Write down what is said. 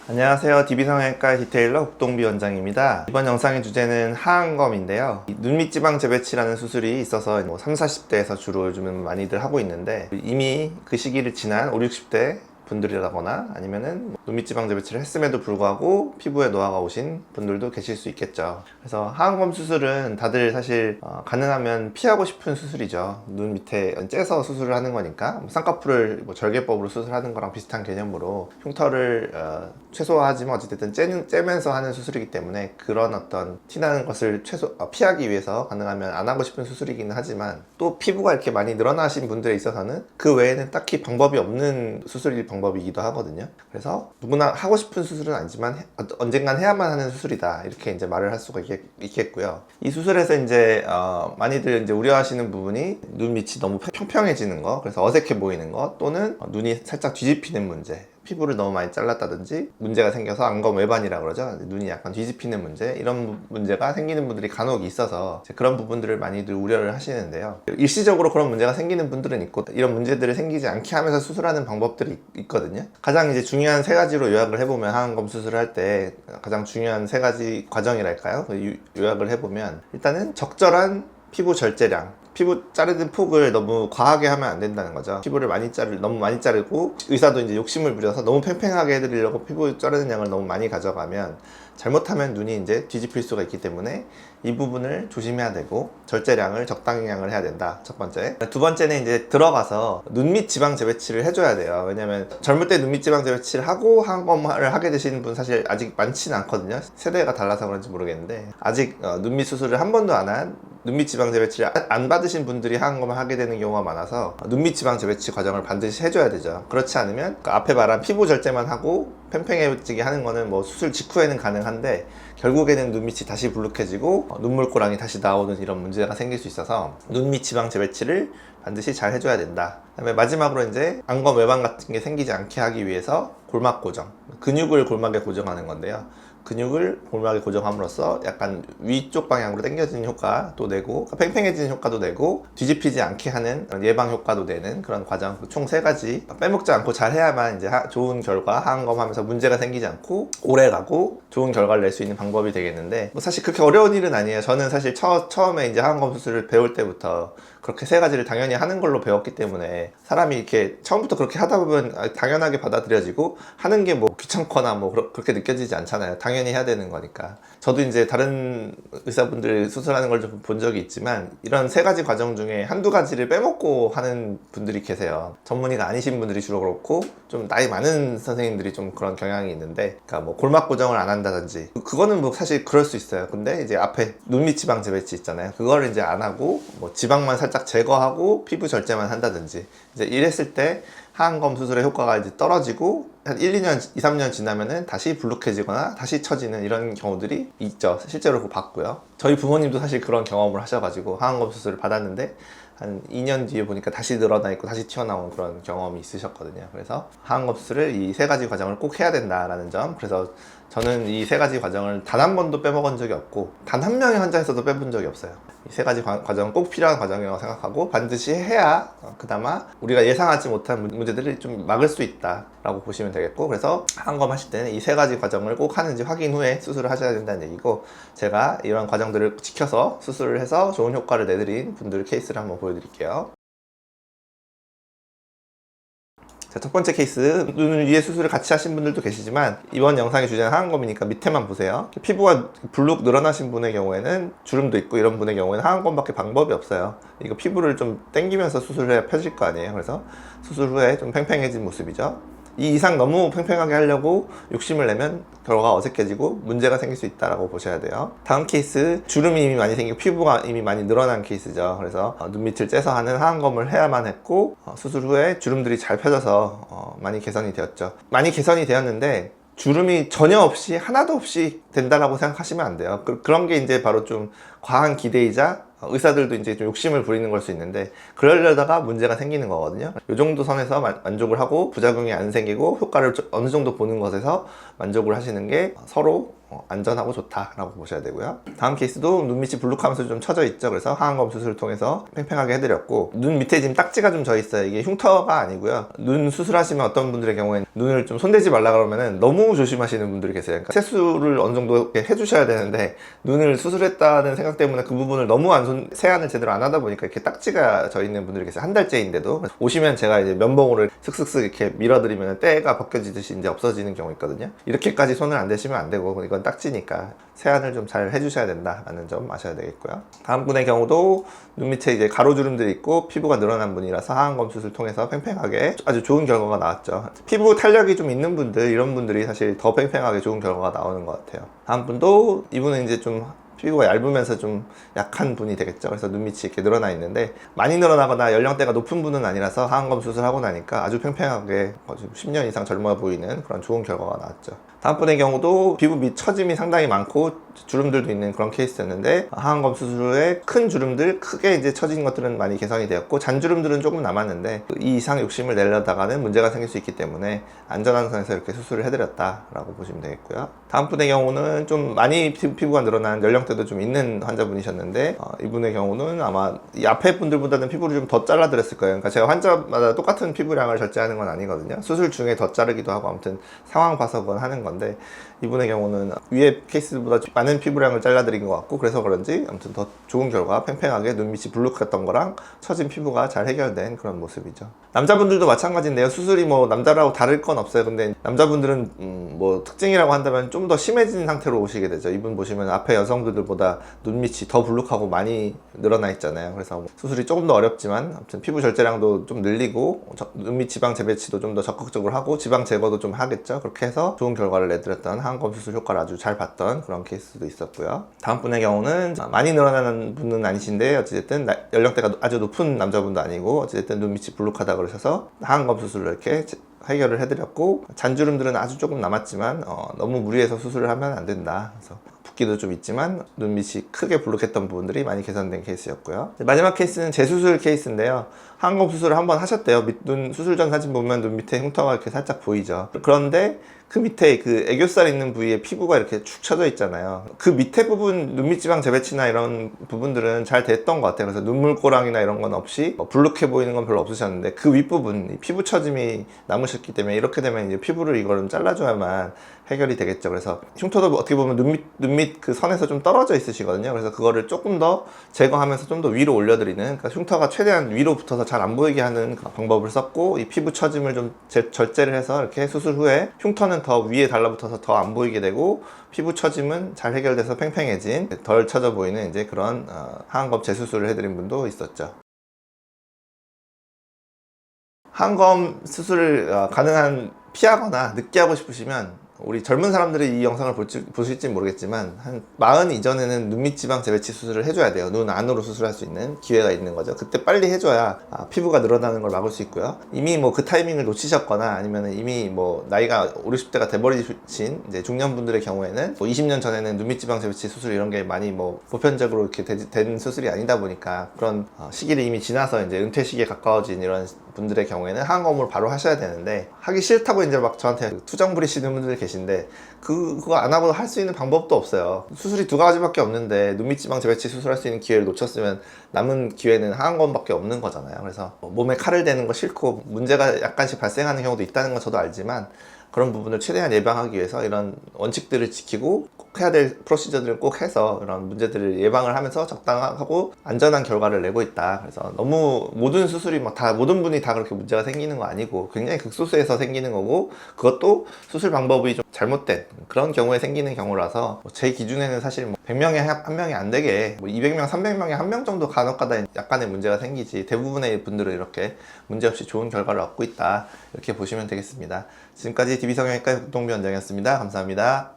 안녕하세요. DB성형외과 디테일러 국동비 원장입니다. 이번 영상의 주제는 하안검인데요. 눈밑지방 재배치라는 수술이 있어서 30, 40대에서 주로 요즘은 많이들 하고 있는데, 이미 그 시기를 지난 50, 60대 분들이라거나 아니면은 눈밑지방 재배치를 했음에도 불구하고 피부에 노화가 오신 분들도 계실 수 있겠죠. 그래서 하안검 수술은 다들 사실 가능하면 피하고 싶은 수술이죠. 눈 밑에 째서 수술을 하는 거니까 쌍꺼풀을 절개법으로 수술하는 거랑 비슷한 개념으로 흉터를 최소화하지만 어쨌든 째면서 하는 수술이기 때문에 그런 어떤 티나는 것을 피하기 위해서 가능하면 안 하고 싶은 수술이기는 하지만, 또 피부가 이렇게 많이 늘어나신 분들에 있어서는 그 외에는 딱히 방법이 없는 수술일 방법이기도 하거든요. 그래서 누구나 하고 싶은 수술은 아니지만 언젠간 해야만 하는 수술이다, 이렇게 이제 말을 할 수가 있겠고요. 이 수술에서 이제 많이들 이제 우려하시는 부분이 눈 밑이 너무 평평해지는 거, 그래서 어색해 보이는 거, 또는 눈이 살짝 뒤집히는 문제, 피부를 너무 많이 잘랐다든지 문제가 생겨서 안검 외반이라 그러죠. 눈이 약간 뒤집히는 문제, 이런 문제가 생기는 분들이 간혹 있어서 그런 부분들을 많이들 우려를 하시는데요. 일시적으로 그런 문제가 생기는 분들은 있고, 이런 문제들이 생기지 않게 하면서 수술하는 방법들이 있거든요. 가장 이제 중요한 세 가지로 요약을 해보면, 하안검 수술을 할 때 가장 중요한 세 가지 과정이랄까요? 요약을 해보면, 일단은 적절한 피부 절제량, 피부 자르는 폭을 너무 과하게 하면 안 된다는 거죠. 피부를 너무 많이 자르고, 의사도 이제 욕심을 부려서 너무 팽팽하게 해드리려고 피부 자르는 양을 너무 많이 가져가면 잘못하면 눈이 이제 뒤집힐 수가 있기 때문에 이 부분을 조심해야 되고, 절제량을 적당량을 해야 된다, 첫 번째. 두 번째는 이제 들어가서 눈밑 지방 재배치를 해줘야 돼요. 왜냐면 젊을 때 눈밑 지방 재배치를 하고 하안검을 하게 되시는 분 사실 아직 많지는 않거든요. 세대가 달라서 그런지 모르겠는데, 아직 눈밑 수술을 한 번도 안 한, 눈밑 지방 재배치를 안 받으신 분들이 하안검을 하게 되는 경우가 많아서 눈밑 지방 재배치 과정을 반드시 해줘야 되죠. 그렇지 않으면 그 앞에 말한 피부 절제만 하고 팽팽해지게 하는 거는 뭐 수술 직후에는 가능한데, 결국에는 눈밑이 다시 불룩해지고 눈물고랑이 다시 나오는 이런 문제가 생길 수 있어서 눈밑 지방 재배치를 반드시 잘 해줘야 된다. 그다음에 마지막으로 이제 안검 외반 같은 게 생기지 않게 하기 위해서 골막 고정, 근육을 골막에 고정하는 건데요. 근육을 골막에 고정함으로써 약간 위쪽 방향으로 당겨지는 효과도 내고, 팽팽해지는 효과도 내고, 뒤집히지 않게 하는 예방 효과도 내는 그런 과정, 총 세 가지 빼먹지 않고 잘 해야만 이제 좋은 결과, 하안검 하면서 문제가 생기지 않고 오래 가고 좋은 결과를 낼 수 있는 방법이 되겠는데, 뭐 사실 그렇게 어려운 일은 아니에요. 저는 사실 처음에 이제 하안검 수술을 배울 때부터 그렇게 세 가지를 당연히 하는 걸로 배웠기 때문에, 사람이 이렇게 처음부터 그렇게 하다 보면 당연하게 받아들여지고, 하는 게 뭐 귀찮거나 뭐 그렇게 느껴지지 않잖아요. 당연히 해야 되는 거니까. 저도 이제 다른 의사분들 수술하는 걸 좀 본 적이 있지만, 이런 세 가지 과정 중에 한두 가지를 빼먹고 하는 분들이 계세요. 전문의가 아니신 분들이 주로 그렇고, 좀 나이 많은 선생님들이 좀 그런 경향이 있는데, 그러니까 뭐 골막 고정을 안 한다든지, 그거는 뭐 사실 그럴 수 있어요. 근데 이제 앞에 눈밑 지방 재배치 있잖아요. 그거를 이제 안 하고 뭐 지방만 살짝 제거하고 피부 절제만 한다든지, 이제 이랬을 때 하안검 수술의 효과가 이제 떨어지고 한 1, 2년, 2, 3년 지나면은 다시 불룩해지거나 다시 처지는 이런 경우들이 있죠. 실제로 그거 봤고요. 저희 부모님도 사실 그런 경험을 하셔가지고 하안검 수술을 받았는데, 한 2년 뒤에 보니까 다시 늘어나 있고 다시 튀어나온 그런 경험이 있으셨거든요. 그래서 하안검 수술을 이 세 가지 과정을 꼭 해야 된다라는 점. 그래서 저는 이 세 가지 과정을 단 한 번도 빼먹은 적이 없고, 단 한 명의 환자에서도 빼본 적이 없어요. 이 세 가지 과정은 꼭 필요한 과정이라고 생각하고, 반드시 해야 그나마 우리가 예상하지 못한 문제들을 좀 막을 수 있다라고 보시면 되겠고, 그래서 하안검 하실 때는 이 세 가지 과정을 꼭 하는지 확인 후에 수술을 하셔야 된다는 얘기고, 제가 이런 과정들을 지켜서 수술을 해서 좋은 효과를 내드린 분들 케이스를 한번 보여드릴게요. 자, 첫 번째 케이스, 눈 위에 수술을 같이 하신 분들도 계시지만 이번 영상의 주제는 하안검이니까 밑에만 보세요. 피부가 불룩 늘어나신 분의 경우에는, 주름도 있고 이런 분의 경우에는 하안검밖에 방법이 없어요. 이거 피부를 좀 당기면서 수술을 해야 펴질 거 아니에요. 그래서 수술 후에 좀 팽팽해진 모습이죠. 이 이상 너무 팽팽하게 하려고 욕심을 내면 결과가 어색해지고 문제가 생길 수 있다고 보셔야 돼요. 다음 케이스, 주름이 이미 많이 생기고 피부가 이미 많이 늘어난 케이스죠. 그래서 눈밑을 째서 하는 하안검을 해야만 했고, 수술 후에 주름들이 잘 펴져서 많이 개선이 되었죠. 많이 개선이 되었는데 주름이 전혀 없이, 하나도 없이 된다라고 생각하시면 안 돼요. 그런 게 이제 바로 좀 과한 기대이자 의사들도 이제 좀 욕심을 부리는 걸 수 있는데, 그러려다가 문제가 생기는 거거든요. 이 정도 선에서 만족을 하고 부작용이 안 생기고 효과를 어느 정도 보는 것에서 만족을 하시는 게 서로 안전하고 좋다라고 보셔야 되고요. 다음 케이스도 눈 밑이 불룩하면서 좀 처져 있죠. 그래서 하안검 수술을 통해서 팽팽하게 해드렸고, 눈 밑에 지금 딱지가 좀 져 있어요. 이게 흉터가 아니고요. 눈 수술하시면 어떤 분들의 경우에는 눈을 좀 손대지 말라 그러면은 너무 조심하시는 분들이 계세요. 그러니까 세수를 어느 정도 이렇게 해주셔야 되는데 눈을 수술했다는 생각 때문에 그 부분을 너무 세안을 제대로 안 하다 보니까 이렇게 딱지가 져 있는 분들이 계세요. 한 달째인데도. 오시면 제가 이제 면봉으로 슥슥슥 이렇게 밀어드리면 때가 벗겨지듯이 이제 없어지는 경우 있거든요. 이렇게까지 손을 안 대시면 안 되고, 이건 딱지니까 세안을 좀 잘 해주셔야 된다라는 점 아셔야 되겠고요. 다음 분의 경우도 눈 밑에 이제 가로주름들이 있고 피부가 늘어난 분이라서 하안검 수술 통해서 팽팽하게 아주 좋은 결과가 나왔죠. 피부 탄력이 좀 있는 분들, 이런 분들이 사실 더 팽팽하게 좋은 결과가 나오는 것 같아요. 다음 분도, 이분은 이제 좀 피부가 얇으면서 좀 약한 분이 되겠죠. 그래서 눈 밑이 이렇게 늘어나 있는데, 많이 늘어나거나 연령대가 높은 분은 아니라서 하안검 수술하고 나니까 아주 팽팽하게 10년 이상 젊어 보이는 그런 좋은 결과가 나왔죠. 다음 분의 경우도 피부 밑 처짐이 상당히 많고 주름들도 있는 그런 케이스였는데, 하안검 수술 후에 큰 주름들, 크게 이제 처진 것들은 많이 개선이 되었고 잔주름들은 조금 남았는데 이 이상 욕심을 내려다가는 문제가 생길 수 있기 때문에 안전한 선에서 이렇게 수술을 해드렸다라고 보시면 되겠고요. 다음 분의 경우는 좀 많이 피부가 늘어난 연령대도 좀 있는 환자분이셨는데, 이분의 경우는 아마 이 앞에 분들보다는 피부를 좀 더 잘라드렸을 거예요. 그러니까 제가 환자마다 똑같은 피부량을 절제하는 건 아니거든요. 수술 중에 더 자르기도 하고 아무튼 상황 봐서 그건 하는 건데, 이분의 경우는 위에 케이스보다 많은 피부량을 잘라드린 것 같고, 그래서 그런지 아무튼 더 좋은 결과, 팽팽하게 눈 밑이 불룩했던 거랑 처진 피부가 잘 해결된 그런 모습이죠. 남자분들도 마찬가지인데요. 수술이 뭐 남자라고 다를 건 없어요. 근데 남자분들은 뭐 특징이라고 한다면 좀 더 심해진 상태로 오시게 되죠. 이분 보시면 앞에 여성분들보다 눈 밑이 더 불룩하고 많이 늘어나 있잖아요. 그래서 수술이 조금 더 어렵지만 아무튼 피부 절제량도 좀 늘리고 눈 밑 지방 재배치도 좀 더 적극적으로 하고 지방 제거도 좀 하겠죠. 그렇게 해서 좋은 결과를 내드렸던 하안검 수술 효과를 아주 잘 봤던 그런 케이스도 있었고요. 다음 분의 경우는 많이 늘어나는 분은 아니신데, 어찌됐든 연령대가 아주 높은 남자분도 아니고 어찌됐든 눈 밑이 불룩하다 그러셔서 하안검 수술로 이렇게 해결을 해드렸고, 잔주름들은 아주 조금 남았지만 너무 무리해서 수술을 하면 안 된다. 그래서 붓기도 좀 있지만 눈 밑이 크게 불룩했던 부분들이 많이 개선된 케이스였고요. 마지막 케이스는 재수술 케이스인데요. 하안검 수술을 한번 하셨대요. 눈 수술 전 사진 보면 눈 밑에 흉터가 이렇게 살짝 보이죠. 그런데 그 밑에 그 애교살 있는 부위에 피부가 이렇게 축 처져 있잖아요. 그 밑에 부분, 눈밑지방 재배치나 이런 부분들은 잘 됐던 것 같아요. 그래서 눈물고랑이나 이런 건 없이 불룩해 보이는 건 별로 없으셨는데, 그 윗부분, 피부 처짐이 남으셨기 때문에 이렇게 되면 이제 피부를 이거를 잘라줘야만 해결이 되겠죠. 그래서 흉터도 어떻게 보면 눈밑 그 선에서 좀 떨어져 있으시거든요. 그래서 그거를 조금 더 제거하면서 좀 더 위로 올려드리는, 그러니까 흉터가 최대한 위로 붙어서 잘 안 보이게 하는 방법을 썼고, 이 피부 처짐을 좀 절제를 해서 이렇게 수술 후에 흉터는 더 위에 달라붙어서 더 안 보이게 되고, 피부 처짐은 잘 해결돼서 팽팽해진, 덜 처져 보이는 이제 그런 하안검 재수술을 해드린 분도 있었죠. 하안검 수술을 가능한 피하거나 늦게 하고 싶으시면, 우리 젊은 사람들이 이 영상을 보실지 모르겠지만 한 40 이전에는 눈밑 지방 재배치 수술을 해줘야 돼요. 눈 안으로 수술할 수 있는 기회가 있는 거죠. 그때 빨리 해줘야 피부가 늘어나는 걸 막을 수 있고요. 이미 뭐 그 타이밍을 놓치셨거나 아니면 이미 뭐 나이가 5, 60대가 돼버리신 이제 중년분들의 경우에는 뭐 20년 전에는 눈밑 지방 재배치 수술 이런 게 많이 뭐 보편적으로 이렇게 된 수술이 아니다 보니까 그런 시기를 이미 지나서 이제 은퇴 시기에 가까워진 이런 분들의 경우에는 하안검을 바로 하셔야 되는데, 하기 싫다고 이제 막 저한테 투정 부리시는 분들 계신데, 그거 안 하고 할 수 있는 방법도 없어요. 수술이 2가지밖에 없는데 눈밑 지방 재배치 수술할 수 있는 기회를 놓쳤으면 남은 기회는 하안검밖에 없는 거잖아요. 그래서 몸에 칼을 대는 거 싫고 문제가 약간씩 발생하는 경우도 있다는 건 저도 알지만, 그런 부분을 최대한 예방하기 위해서 이런 원칙들을 지키고 꼭 해야 될 프로시저들을 꼭 해서 이런 문제들을 예방을 하면서 적당하고 안전한 결과를 내고 있다. 그래서 너무 모든 수술이 막 다 모든 분이 다 그렇게 문제가 생기는 거 아니고 굉장히 극소수에서 생기는 거고, 그것도 수술 방법이 좀 잘못된 그런 경우에 생기는 경우라서 제 기준에는 사실 뭐 100명에 한 명이 안 되게 뭐 200명, 300명에 한 명 정도 간혹가다 약간의 문제가 생기지, 대부분의 분들은 이렇게 문제없이 좋은 결과를 얻고 있다, 이렇게 보시면 되겠습니다. 지금까지 DB성형외과 국동비 원장이었습니다. 감사합니다.